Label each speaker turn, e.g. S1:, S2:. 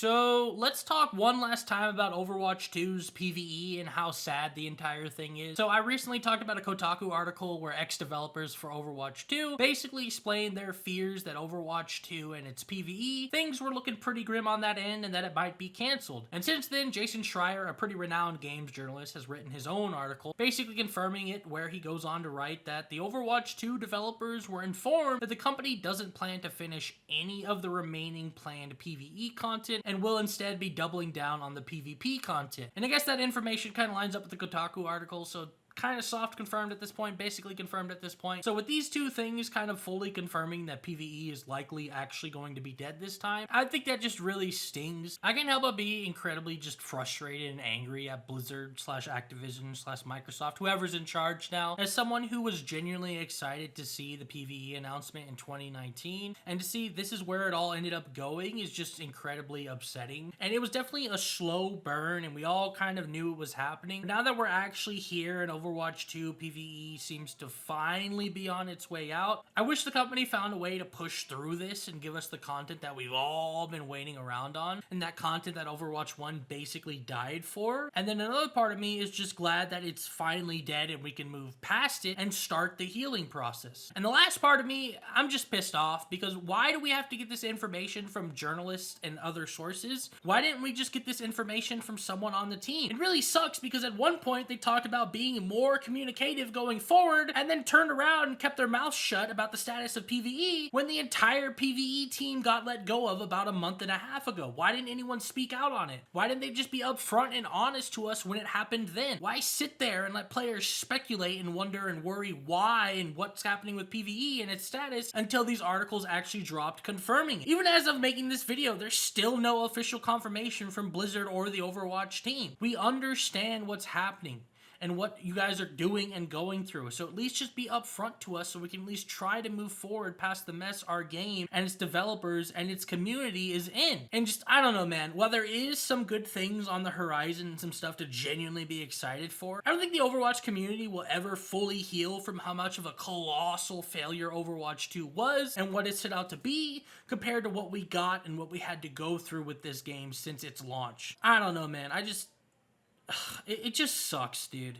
S1: So let's talk one last time about Overwatch 2's PvE and how sad the entire thing is. So I recently talked about a Kotaku article where ex-developers for Overwatch 2 basically explained their fears that Overwatch 2 and its PvE, things were looking pretty grim on that end and that it might be cancelled. And since then, Jason Schreier, a pretty renowned games journalist, has written his own article basically confirming it, where he goes on to write that the Overwatch 2 developers were informed that the company doesn't plan to finish any of the remaining planned PvE content and will instead be doubling down on the PvP content. And I guess that information kind of lines up with the Kotaku article, so kind of soft confirmed at this point, basically confirmed at this point. So with these two things kind of fully confirming that PvE is likely actually going to be dead this time, I think that just really stings. I can't help but be incredibly just frustrated and angry at Blizzard slash Activision slash Microsoft, whoever's in charge now, as someone who was genuinely excited to see the PvE announcement in 2019, and to see this is where it all ended up going is just incredibly upsetting. And it was definitely a slow burn, and we all kind of knew it was happening. But now that we're actually here and Overwatch 2 PvE seems to finally be on its way out, I wish the company found a way to push through this and give us the content that we've all been waiting around on, and that content that Overwatch 1 basically died for. And then another part of me is just glad that it's finally dead and we can move past it and start the healing process. And the last part of me, I'm just pissed off because why do we have to get this information from journalists and other sources? Why didn't we just get this information from someone on the team? It really sucks because at one point they talked about being more communicative going forward, and then turned around and kept their mouth shut about the status of PvE when the entire PvE team got let go of about a month and a half ago. Why didn't anyone speak out on it? Why didn't they just be upfront and honest to us when it happened then? Why sit there and let players speculate and wonder and worry why and what's happening with PvE and its status until these articles actually dropped confirming it? Even as of making this video, there's still no official confirmation from Blizzard or the Overwatch team. We understand what's happening and what you guys are doing and going through. So at least just be upfront to us so we can at least try to move forward past the mess our game and its developers and its community is in. And just, I don't know, man, while there is some good things on the horizon and some stuff to genuinely be excited for, I don't think the Overwatch community will ever fully heal from how much of a colossal failure Overwatch 2 was and what it set out to be compared to what we got and what we had to go through with this game since its launch. I don't know, man. It just sucks, dude.